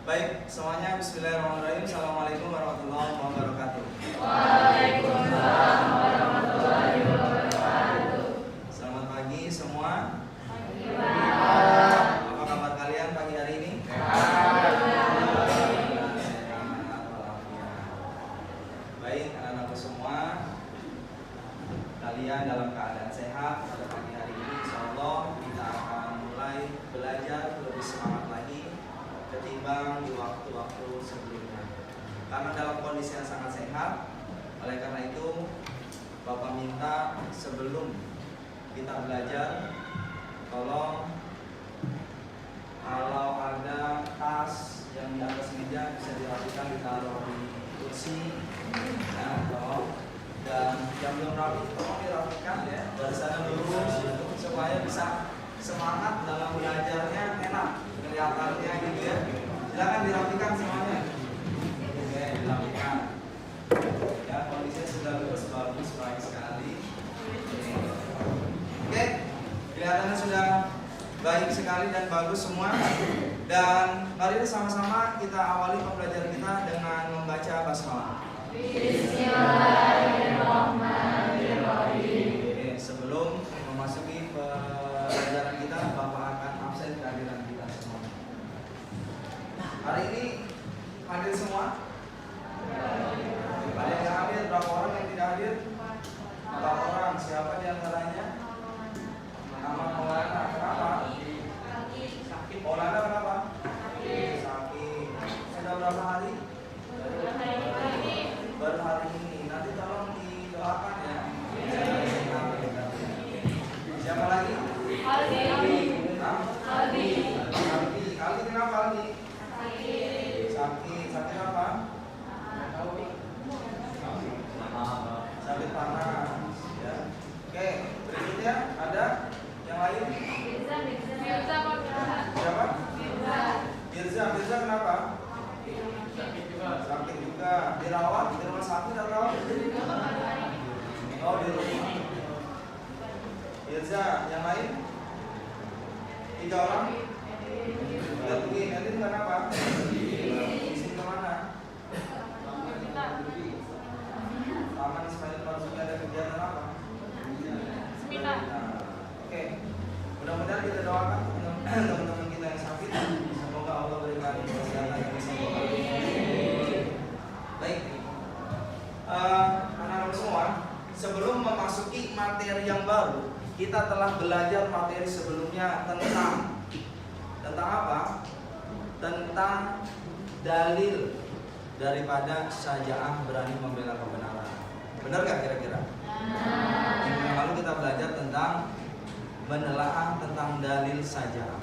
Baik, semuanya bismillahirrahmanirrahim. Assalamualaikum warahmatullahi wabarakatuh. Waalaikumsalam warahmatullahi wabarakatuh. Selamat pagi semua. Pagi. Apa kabar kalian pagi hari ini? Baik, anak-anakku semua, kalian dalam keadaan sehat pada pagi hari ini. Insyaallah kita akan mulai belajar lebih semangat lagi ketimbang di waktu-waktu sebelumnya. Karena dalam kondisi yang sangat sehat, oleh karena itu Bapak minta sebelum kita belajar, tolong kalau ada tas yang di atas meja bisa dirapikan, ditaruh di kursi, ya, tolong. Dan yang belum rapi tolong dirapikan ya, barisannya lurus supaya bisa semangat dalam belajarnya, enak kelihatannya gitu ya. Silakan dirapikan semuanya. Oke, dirapikan. Ya, kondisinya sudah lurus, bagus, baik sekali. Oke, kelihatannya sudah baik sekali dan bagus semua. Dan mari sama-sama kita awali pembelajaran kita dengan membaca basmalah. Bismillahirrahmanirrahim. Oke, sebelum memasuki pelajaran kita, Bapak akan absen kehadiran kita semua. Hari ini hadir semua? Ada yang hadir? Berapa orang yang tidak hadir? 4 orang. Siapa di antaranya? Nama Maulana. Kenapa? Sakit. Maulana kenapa? Sakit. Sudah berapa hari? Baru hari ini. Nanti tolong didoakan ya. Siapa lagi? Aldi. Aldi kenapa Aldi? Sakit. Sakit apa? Sakit panas. Ya. Oke, berikutnya ada yang lain? Siapa? Firza kenapa? Sakit juga. Dirawat di rumah sakit atau? Oh, di rumah. Firza, yang lain? 3 orang? Tidak mungkin. Nanti kenapa? Isi kemana? Taman Ismail Marzuki ada kegiatan apa? Seminar. Oke. Mudah-mudahan kita doakan teman-teman kita yang sakit. Semoga Allah berikan kesehatan yang sempurna. Baik. Anak-anak semua, sebelum memasuki materi yang baru, kita telah belajar materi sebelumnya tentang apa? Tentang dalil daripada syaja'ah berani membela kebenaran. Benar gak kira-kira? Minggu yang lalu kita belajar tentang menelaah tentang dalil syaja'ah.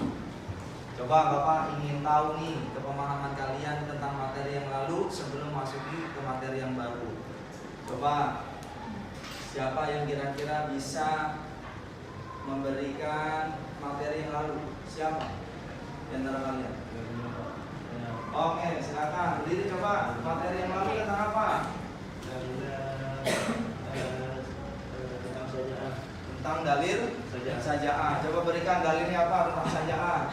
Coba Bapak ingin tahu nih kepemahaman kalian tentang materi yang lalu sebelum masuki ke materi yang baru. Coba siapa yang kira-kira bisa memberikan materi yang lalu? Siapa di antara kalian? Oke, silakan. Berdiri coba. Materi yang lalu tentang apa? Tentang dalil syaja'ah. Coba berikan dalilnya apa tentang syaja'ah?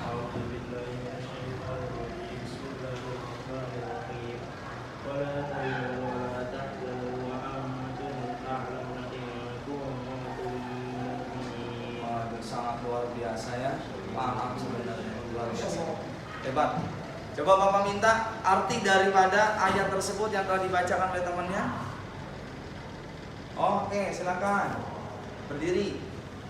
Sangat luar biasa ya, paham sebenarnya, luar biasa, hebat. Coba Bapak minta arti daripada ayat tersebut yang telah dibacakan oleh temannya. Oke, silakan berdiri.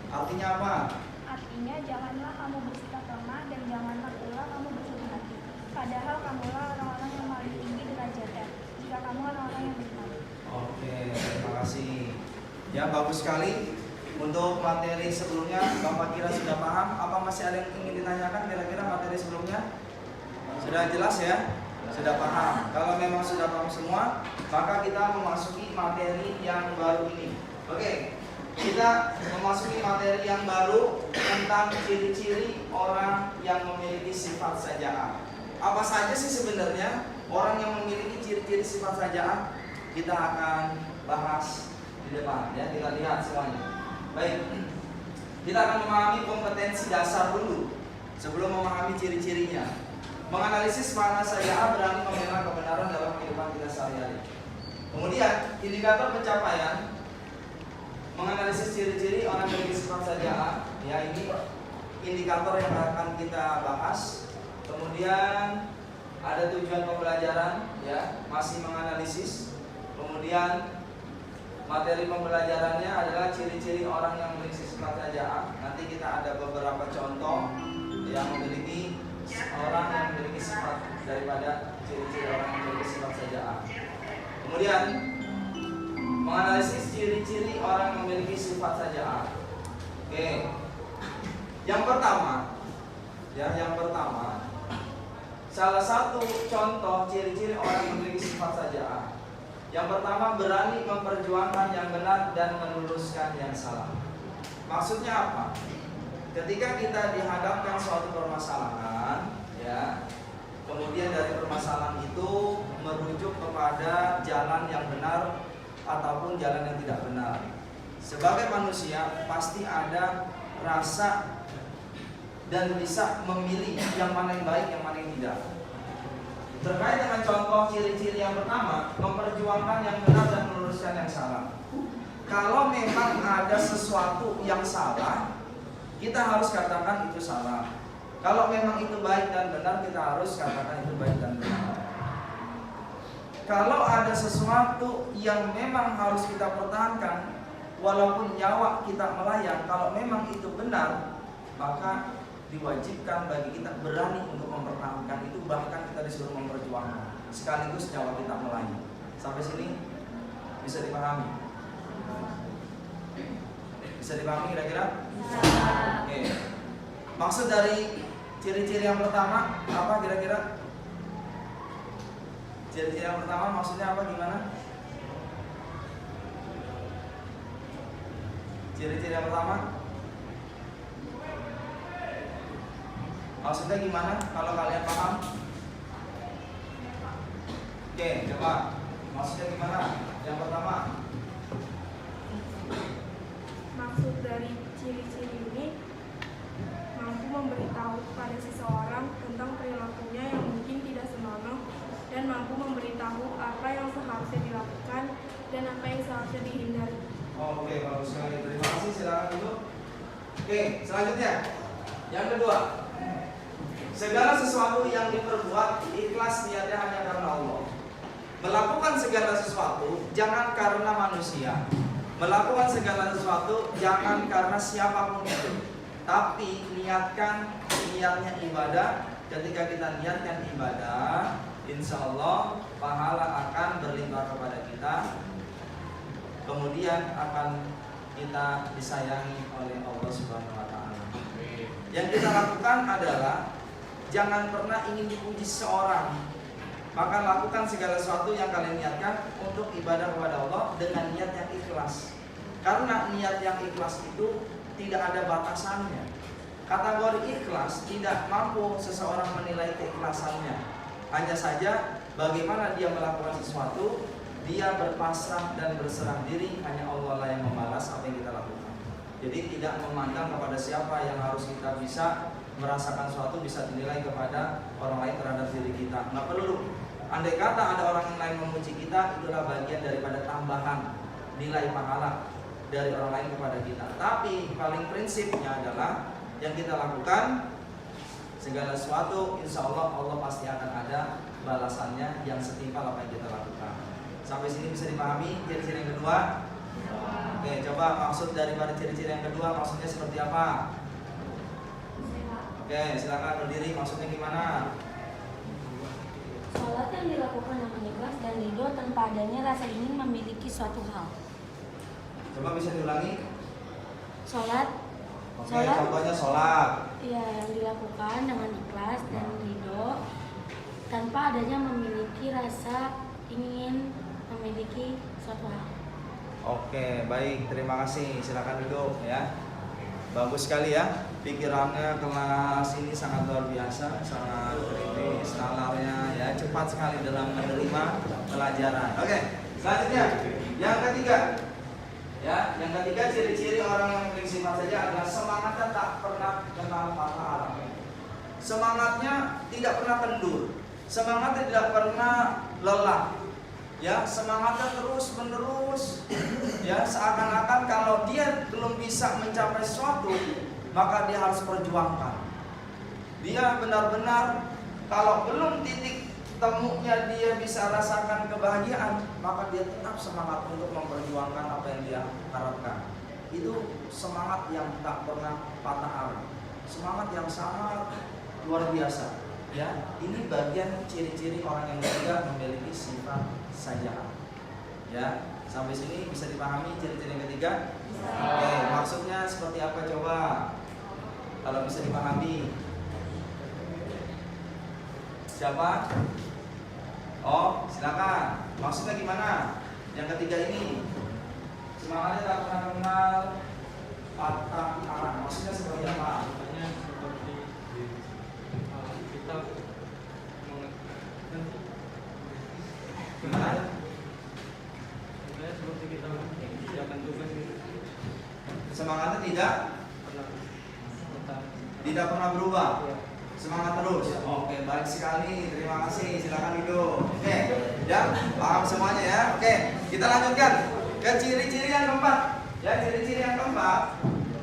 Artinya apa? Artinya janganlah kamu bersikap lemah dan janganlah pula kamu bersedih hati. Padahal kamulah orang-orang yang paling tinggi derajatnya jika kamu orang-orang yang beriman. Oke, terima kasih. Ya, bagus sekali. Untuk materi sebelumnya Bapak kira sudah paham? Apa masih ada yang ingin ditanyakan kira-kira materi sebelumnya? Sudah jelas ya? Sudah paham? Kalau memang sudah paham semua, maka kita memasuki materi yang baru ini. Oke, kita memasuki materi yang baru tentang ciri-ciri orang yang memiliki sifat syaja'ah. Apa saja sih sebenarnya orang yang memiliki ciri-ciri sifat syaja'ah? Kita akan bahas di depan ya, kita lihat semuanya. Baik, kita akan memahami kompetensi dasar dulu sebelum memahami ciri-cirinya. menganalisis mana saja berani membela kebenaran dalam kehidupan kita sehari-hari. Kemudian indikator pencapaian, menganalisis ciri-ciri orang yang memiliki sifat saja. Ya, ini indikator yang akan kita bahas. Kemudian ada tujuan pembelajaran, ya, masih menganalisis. Kemudian materi pembelajarannya adalah ciri-ciri orang yang memiliki sifat saja. Nanti kita ada beberapa contoh yang memiliki orang yang memiliki sifat daripada ciri-ciri orang yang memiliki sifat saja. Kemudian menganalisis ciri-ciri orang yang memiliki sifat saja. Oke. Yang pertama, salah satu contoh ciri-ciri orang yang memiliki sifat saja. Yang pertama, berani memperjuangkan yang benar dan meluruskan yang salah. Maksudnya apa? Ketika kita dihadapkan suatu permasalahan, ya, kemudian dari permasalahan itu merujuk kepada jalan yang benar ataupun jalan yang tidak benar. Sebagai manusia pasti ada rasa dan bisa memilih yang mana yang baik, yang mana yang tidak. Terkait dengan contoh ciri-ciri yang pertama, memperjuangkan yang benar dan meluruskan yang salah. Kalau memang ada sesuatu yang salah, kita harus katakan itu salah. Kalau memang itu baik dan benar, kita harus katakan itu baik dan benar. Kalau ada sesuatu yang memang harus kita pertahankan, walaupun nyawa kita melayang, kalau memang itu benar, maka diwajibkan bagi kita berani untuk mempertahankan itu, bahkan kita disuruh memperjuangkan sekaligus nyawa kita melayang. Sampai sini bisa dipahami? Bisa dipahami kira-kira? Oke. Maksud dari ciri-ciri yang pertama apa kira-kira? Ciri-ciri yang pertama maksudnya apa, gimana? Ciri-ciri yang pertama maksudnya gimana kalau kalian paham? Oke, coba. Maksudnya gimana? Yang pertama. Maksud dari ciri-ciri ini mampu memberitahu kepada seseorang tentang perilakunya yang mungkin tidak senonoh dan mampu memberitahu apa yang seharusnya dilakukan dan apa yang seharusnya dihindari. Oke, bagus sekali. Terima kasih. Silakan dulu. Oke, selanjutnya. Yang kedua, segala sesuatu yang diperbuat ikhlas niatnya hanya karena Allah. Melakukan segala sesuatu jangan karena manusia. Melakukan segala sesuatu jangan karena siapapun itu, tapi niatnya ibadah. Ketika kita niatkan ibadah, insya Allah pahala akan berlimpah kepada kita. Kemudian akan kita disayangi oleh Allah Subhanahu Wa Taala. Yang kita lakukan adalah jangan pernah ingin dipuji seorang. Maka lakukan segala sesuatu yang kalian niatkan untuk ibadah kepada Allah dengan niat yang ikhlas. Karena niat yang ikhlas itu tidak ada batasannya. Kategori ikhlas tidak mampu seseorang menilai keikhlasannya. Hanya saja bagaimana dia melakukan sesuatu, dia berpasrah dan berserah diri, hanya Allah lah yang membalas apa yang kita lakukan. Jadi tidak memandang kepada siapa yang harus kita bisa merasakan sesuatu bisa dinilai kepada orang lain terhadap diri kita. Nggak perlu. Andai kata ada orang yang lain memuji kita, itulah bagian daripada tambahan nilai pahala dari orang lain kepada kita. Tapi paling prinsipnya adalah yang kita lakukan segala sesuatu, insya Allah Allah pasti akan ada balasannya yang setimpal apa yang kita lakukan. Sampai sini bisa dipahami ciri-ciri yang kedua? Oke, coba maksud daripada ciri-ciri yang kedua maksudnya seperti apa? Oke, silakan berdiri. Maksudnya gimana? Sholat yang dilakukan dengan ikhlas dan ridho tanpa adanya rasa ingin memiliki suatu hal. Coba bisa diulangi? Sholat. Oke, contohnya sholat. Iya, yang dilakukan dengan ikhlas dan ridho tanpa adanya memiliki rasa ingin memiliki suatu hal. Oke, baik. Terima kasih. Silakan duduk ya. Bagus sekali ya. Pikirannya kelas ini sangat luar biasa, sangat kritis, nalarnya ya cepat sekali dalam menerima pelajaran. Oke, selanjutnya yang ketiga. Ya, yang ketiga ciri-ciri orang yang memiliki sifat saja adalah semangatnya tak pernah kenal patah arang. semangatnya tidak pernah kendur, semangatnya tidak pernah lelah, ya, semangatnya terus menerus, ya, seakan-akan kalau dia belum bisa mencapai sesuatu, maka dia harus perjuangkan. Dia benar-benar kalau belum titik temunya dia bisa rasakan kebahagiaan, maka dia tetap semangat untuk memperjuangkan apa yang dia harapkan. Itu semangat yang tak pernah patah arang, semangat yang sangat luar biasa. Ya, ini bagian ciri-ciri orang yang juga memiliki sifat saja'ah. Ya, sampai sini bisa dipahami ciri-ciri yang ketiga? Oke, maksudnya seperti apa coba? Kalau bisa dipahami. Siapa? Oh, silakan. Maksudnya gimana? Yang ketiga ini semangatnya tak pernah kenal patah arang. Maksudnya seperti apa? Makanya seperti kita Gimana? sebenarnya seperti kita mengerjakan tugas itu Semangatnya tidak pernah berubah. Semangat terus. Oke, baik sekali. Terima kasih. Silakan duduk. Oke, ya, paham semuanya ya. Oke, kita lanjutkan ke ciri-ciri yang keempat. Ya, ciri-ciri yang keempat.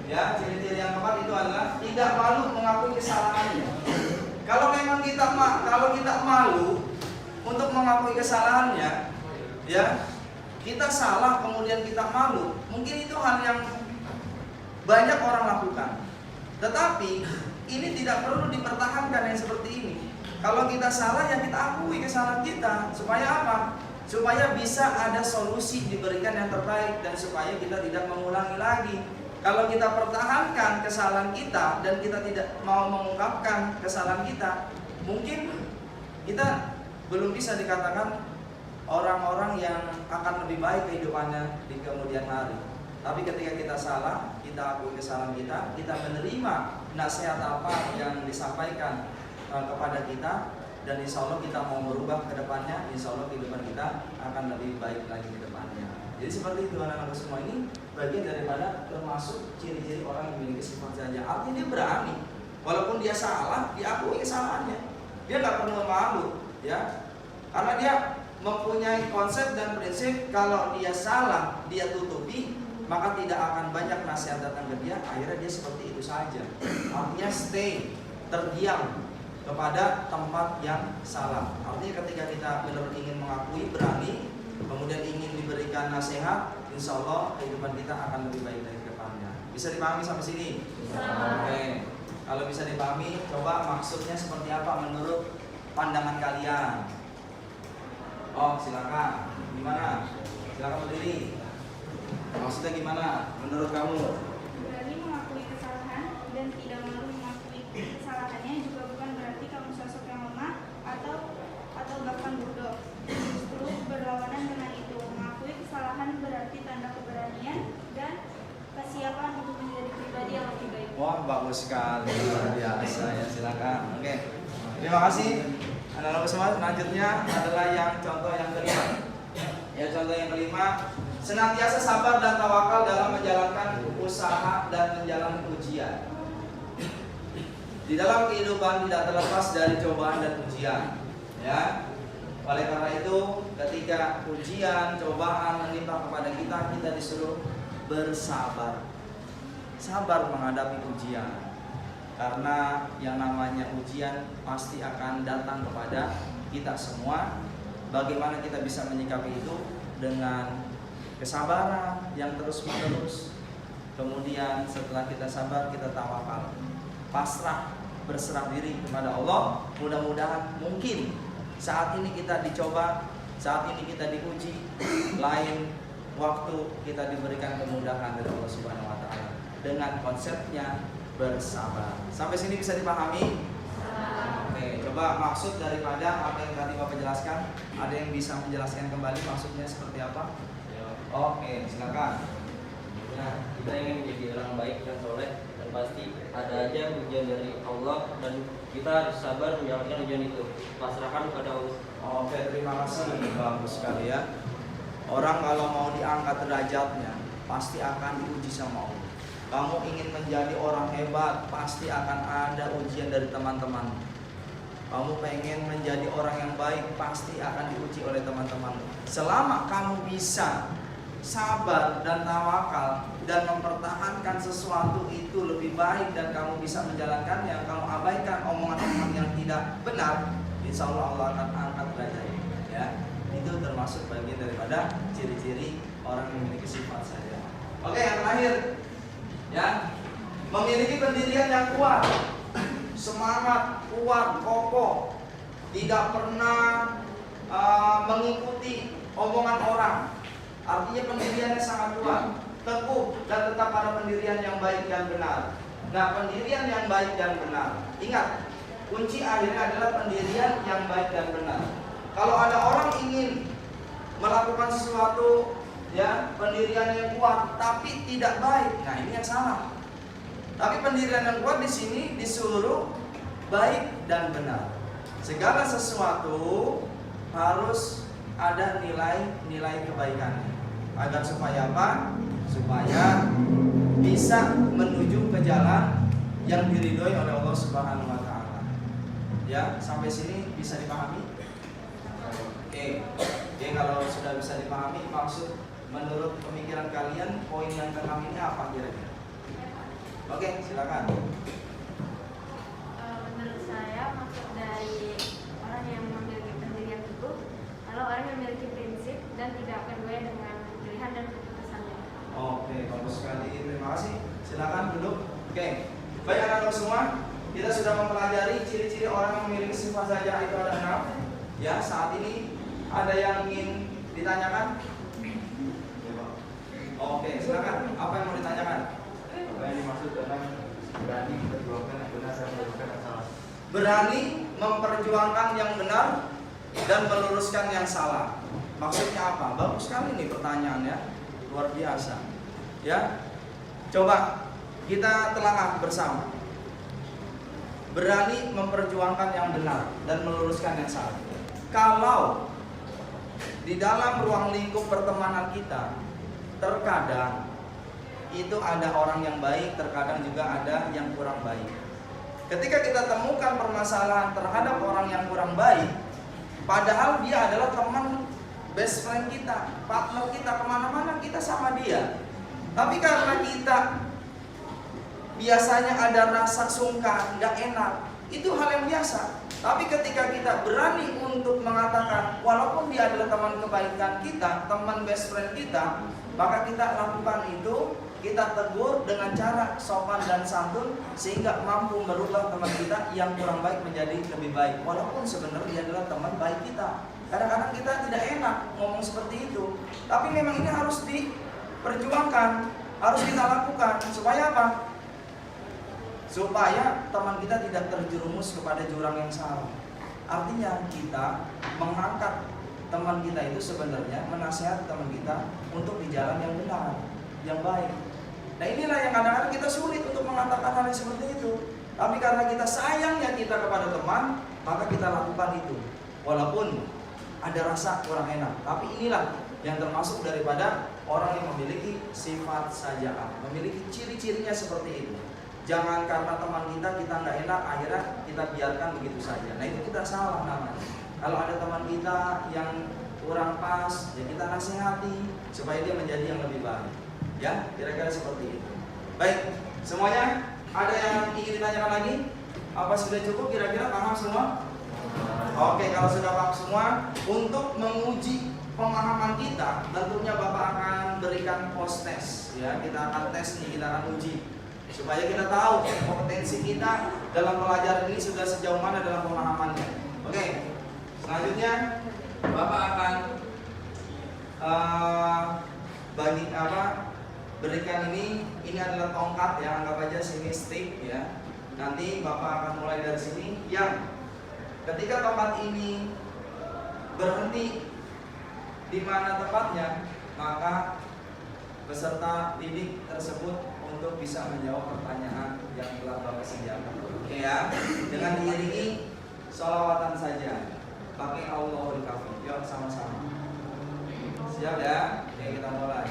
Ya, ciri-ciri yang keempat itu adalah tidak malu mengakui kesalahannya. Kalau memang kalau kita malu untuk mengakui kesalahannya, ya, kita salah kemudian kita malu, mungkin itu hal yang banyak orang lakukan. Tetapi ini tidak perlu dipertahankan yang seperti ini. Kalau kita salah, ya kita akui kesalahan kita. Supaya apa? Supaya bisa ada solusi diberikan yang terbaik dan supaya kita tidak mengulangi lagi. Kalau kita pertahankan kesalahan kita dan kita tidak mau mengungkapkan kesalahan kita, mungkin kita belum bisa dikatakan orang-orang yang akan lebih baik kehidupannya di kemudian hari. Tapi ketika kita salah, kita akui kesalahan kita menerima nasihat apa yang disampaikan kepada kita, dan insya Allah kita mau berubah ke depannya, insya Allah kehidupan kita akan lebih baik lagi ke depannya. Jadi seperti itu anak-anak semua, ini bagian daripada termasuk ciri-ciri orang yang memiliki sifat saja. Artinya dia berani, walaupun dia salah, diakui kesalahannya. Dia nggak perlu malu, ya, karena dia mempunyai konsep dan prinsip kalau dia salah, dia tutupi, maka tidak akan banyak nasihat datang ke dia. Akhirnya dia seperti itu saja. Artinya stay, terdiam kepada tempat yang salah. Artinya ketika kita benar ingin mengakui, berani, kemudian ingin diberikan nasihat, insya Allah kehidupan kita akan lebih baik dari depannya. Bisa dipahami sampai sini? Oke. Kalau bisa dipahami, coba maksudnya seperti apa menurut pandangan kalian? Oh, silakan. Gimana? Silakan berdiri. Maksudnya gimana menurut kamu? Berani mengakui kesalahan dan tidak malu mengakui kesalahannya juga bukan berarti kamu sosok yang lemah atau bahkan bodoh. Justru berlawanan dengan itu. Mengakui kesalahan berarti tanda keberanian dan kesiapan untuk menjadi pribadi yang lebih baik. Wah, bagus sekali, luar biasa ya. Silakan. Oke. Terima kasih. Anak-anak semua, selanjutnya adalah yang contoh yang kelima. Ya, contoh yang kelima, senantiasa sabar dan tawakal dalam menjalankan usaha dan menjalani ujian. Di dalam kehidupan tidak terlepas dari cobaan dan ujian, ya. Oleh karena itu, ketika ujian, cobaan menimpa kepada kita disuruh bersabar. Sabar menghadapi ujian. Karena yang namanya ujian pasti akan datang kepada kita semua. Bagaimana kita bisa menyikapi itu? Dengan kesabaran yang terus-menerus. Kemudian setelah kita sabar, kita tawakal, pasrah, berserah diri kepada Allah. Mudah-mudahan mungkin saat ini kita dicoba, saat ini kita diuji, lain waktu kita diberikan kemudahan dari Allah Subhanahu wa taala dengan konsepnya bersabar. Sampai sini bisa dipahami? Oke, coba maksud daripada apa yang tadi Bapak jelaskan, ada yang bisa menjelaskan kembali maksudnya seperti apa? Oke, silakan. Nah, kita ingin menjadi orang baik dan soleh, dan pasti ada aja ujian dari Allah, dan kita harus sabar menjalankan ujian itu. Pasrahkan kepada Allah. Oke, terima kasih. Bagus sekali ya. Orang kalau mau diangkat derajatnya, pasti akan diuji sama Allah. Kamu ingin menjadi orang hebat, pasti akan ada ujian dari teman-teman. Kamu pengen menjadi orang yang baik, pasti akan diuji oleh teman-teman. Selama kamu bisa sabar dan tawakal dan mempertahankan sesuatu itu lebih baik dan kamu bisa menjalankannya, kamu abaikan omongan-omongan yang tidak benar, insya Allah Allah akan angkat derajat. Ya, itu termasuk bagian daripada ciri-ciri orang yang memiliki sifat saja. Oke, yang terakhir, ya, memiliki pendirian yang kuat, semangat, kuat, kokoh, tidak pernah mengikuti omongan orang. Artinya pendiriannya sangat kuat, teguh, dan tetap pada pendirian yang baik dan benar. Nah, pendirian yang baik dan benar, ingat, kunci akhirnya adalah pendirian yang baik dan benar. Kalau ada orang ingin melakukan sesuatu, ya, pendirian yang kuat, tapi tidak baik, nah ini yang salah. Tapi pendirian yang kuat di sini disuruh baik dan benar. Segala sesuatu harus ada nilai-nilai kebaikannya. Agar supaya apa? Supaya bisa menuju ke jalan yang diridhoi oleh Allah Subhanahu wa taala. Ya, sampai sini bisa dipahami? Oke, kalau sudah bisa dipahami, maksud menurut pemikiran kalian poin yang ke-6 ini apa kira-kira? Oke, silakan. Menurut saya maksud dari orang yang memiliki pendirian teguh, kalau orang yang memiliki prinsip dan tidak peduli dengan pilihan dan keputusannya. Oke, bagus sekali. Terima kasih. Silakan duduk. Oke. Baik anak-anak semua, kita sudah mempelajari ciri-ciri orang yang memiliki sifat saja, itu ada 6. Ya, saat ini ada yang ingin ditanyakan? Oke, silakan. Apa yang mau ditanyakan? Apa yang dimaksud dengan berani memperjuangkan yang benar dan meluruskan yang salah? Berani memperjuangkan yang benar dan meluruskan yang salah. Maksudnya apa? Bagus sekali nih pertanyaannya, luar biasa. Ya, coba kita telaah bersama. Berani memperjuangkan yang benar dan meluruskan yang salah. Kalau di dalam ruang lingkup pertemanan kita, terkadang itu ada orang yang baik, terkadang juga ada yang kurang baik. Ketika kita temukan permasalahan terhadap orang yang kurang baik, padahal dia adalah teman best friend kita, partner kita, kemana-mana kita sama dia. Tapi karena kita biasanya ada rasa sungkan, nggak enak, itu hal yang biasa. Tapi ketika kita berani untuk mengatakan, walaupun dia adalah teman kebaikan kita, teman best friend kita, maka kita lakukan itu, kita tegur dengan cara sopan dan santun, sehingga mampu merubah teman kita yang kurang baik menjadi lebih baik. Walaupun sebenarnya dia adalah teman baik kita. Kadang-kadang kita tidak enak ngomong seperti itu, tapi memang ini harus diperjuangkan, harus kita lakukan. Supaya apa? Supaya teman kita tidak terjerumus kepada jurang yang salah. Artinya kita mengangkat teman kita itu sebenarnya menasihati teman kita untuk di jalan yang benar, yang baik. Nah, inilah yang kadang-kadang kita sulit untuk mengatakan hal yang seperti itu. Tapi karena kita sayangnya kita kepada teman, maka kita lakukan itu. Walaupun ada rasa kurang enak, tapi inilah yang termasuk daripada orang yang memiliki sifat saja'ah, memiliki ciri-cirinya seperti itu. Jangan karena teman kita nggak enak, akhirnya kita biarkan begitu saja. Nah, itu kita salah namanya. Kalau ada teman kita yang kurang pas, ya kita nasihati supaya dia menjadi yang lebih baik. Ya, kira-kira seperti itu. Baik, semuanya ada yang ingin ditanyakan lagi? Apa sudah cukup? Kira-kira paham semua? Oke, kalau sudah paham semua, untuk menguji pemahaman kita, tentunya Bapak akan berikan post test. Ya, kita akan tes nih, kita akan uji supaya kita tahu kompetensi kita dalam pelajaran ini sudah sejauh mana dalam pemahamannya. Oke, selanjutnya Bapak akan berikan ini adalah tongkat ya, anggap aja sini stick ya. Nanti Bapak akan mulai dari sini, yang ketika tongkat ini berhenti di mana tempatnya, maka peserta didik tersebut untuk bisa menjawab pertanyaan yang telah Bapak sediakan. Oke ya, dengan diiringi sholawatan saja, pakai Allahul Kafi. Yuk sama-sama. Siap ya? Oke, kita mulai.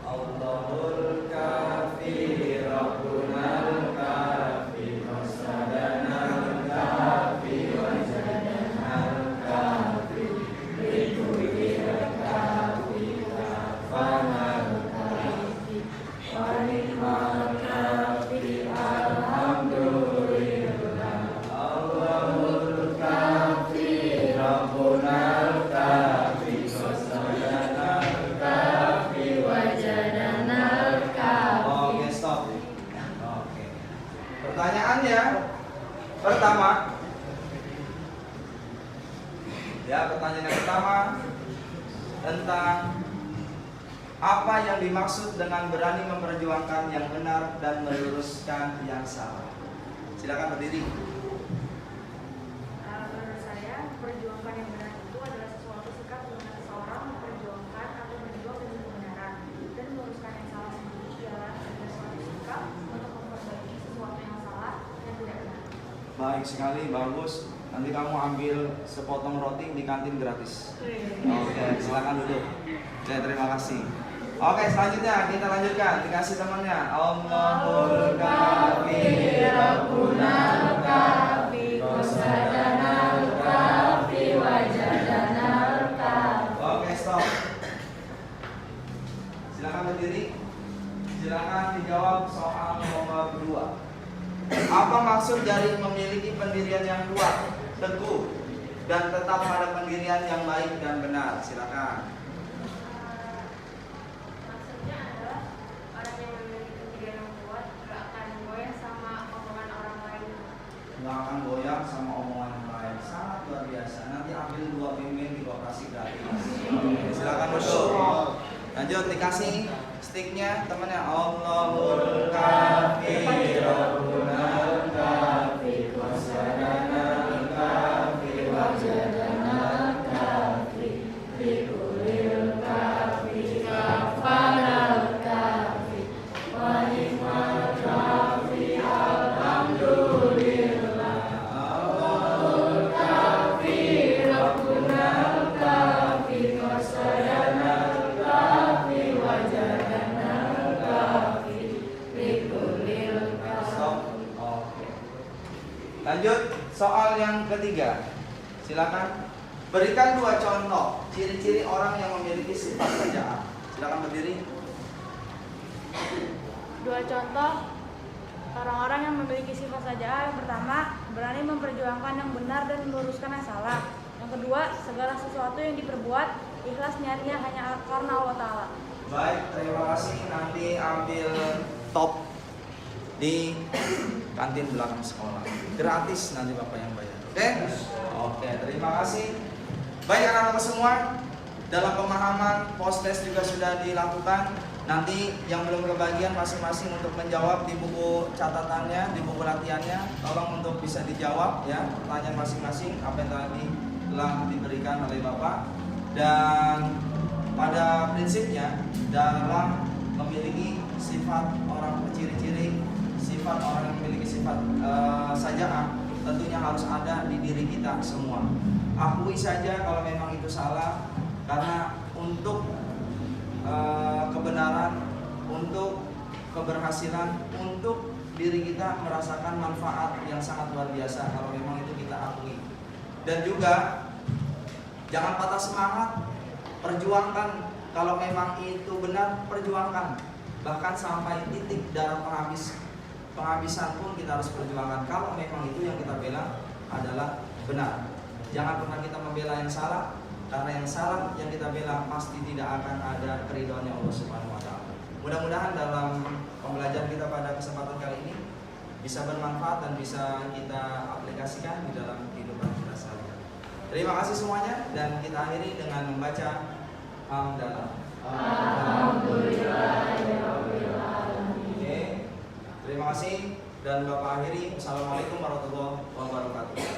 Allahul kafi Rabbunal kafi Qasadanal kafi Wajadanal kafi Rikulikal kafi Kafanal kafi Wanimal kafi Alhamdulillah. Allahul kafi Rabbunal kafi Qasadanal kafi Wajadanal kafi. Oke, stop. Oke. Pertanyaannya pertama. Ya, pertanyaan yang pertama tentang apa yang dimaksud dengan berani memperjuangkan yang benar dan meluruskan yang salah. Silakan berdiri. Menurut saya, perjuangkan yang benar itu adalah sesuatu sikap di mana seseorang memperjuangkan atau berjuang demi kebenaran, dan meluruskan yang salah sendiri ialah adalah suatu sikap untuk memperbaiki sesuatu yang salah dan tidak benar. Baik sekali, bagus. Nanti kamu ambil sepotong roti di kantin gratis. Oke, silakan duduk. Oke, terima kasih. Oke, selanjutnya kita lanjutkan. Dikasih temannya. Allahul kafi Rabbunal kafi Qasadanal kafi Wajadanal kafi. Oke, stop. Silakan berdiri. Silakan dijawab soal nomor 2. Apa maksud dari memiliki pendirian yang kuat, teguh, dan tetap pada pendirian yang baik dan benar? Silakan. Maksudnya adalah orang yang memiliki pendirian yang kuat gak akan goyah sama omongan orang lain. Nggak akan goyang sama omongan yang lain. Sangat luar biasa. Nanti ambil 2 bimbing di koperasi gratis. Oke, silakan duduk. Lanjut, dikasih sticknya temannya. Allahul kafi Rabbunal kafi Qasadanal kafi Wajadanal kafi Rikulil kafi Kafanal kafi Wanimal kafi Alhamdulillah. Allahul kafi Rabbunal kafi Qasadanal kafi Wajadanal kafi Rikulil kafi. Oke. Lanjut, soal yang ketiga. Silakan berikan 2 contoh ciri-ciri orang yang memiliki sifat saja'ah. Silakan berdiri. 2 contoh orang-orang yang memiliki sifat saja'ah. Yang pertama, berani memperjuangkan yang benar dan meluruskan yang salah. Yang kedua, segala sesuatu yang diperbuat ikhlas niatnya hanya karena Allah Ta'ala. Baik, terima kasih. Nanti ambil top di kantin belakang sekolah. Gratis, nanti Bapak yang bayar. Oke? Oke, terima kasih. Baik anak-anak semua, dalam pemahaman post test juga sudah dilakukan. Nanti yang belum kebagian masing-masing untuk menjawab di buku catatannya, di buku latihannya, tolong untuk bisa dijawab ya pertanyaan masing-masing apa yang tadi telah diberikan oleh Bapak. Dan pada prinsipnya dalam memiliki sifat orang, ciri-ciri sifat orang yang memiliki sifat saja'ah tentunya harus ada di diri kita semua. Akui saja kalau memang itu salah, karena untuk kebenaran, untuk keberhasilan, untuk diri kita merasakan manfaat yang sangat luar biasa kalau memang itu kita akui. Dan juga jangan patah semangat, perjuangkan kalau memang itu benar, perjuangkan. Bahkan sampai titik darah penghabisan pun kita harus perjuangkan kalau memang itu yang kita bela adalah benar. Jangan pernah kita membela yang salah, karena yang salah yang kita bela pasti tidak akan ada keridhaannya Allah Subhanahu wa taala. Mudah-mudahan dalam pembelajaran kita pada kesempatan kali ini bisa bermanfaat dan bisa kita aplikasikan di dalam kehidupan kita sehari-hari. Terima kasih semuanya, dan kita akhiri dengan membaca hamdalah. Alhamdulillahirabbil alamin. Oke. Terima kasih, dan Bapak akhiri. Assalamualaikum warahmatullahi wabarakatuh.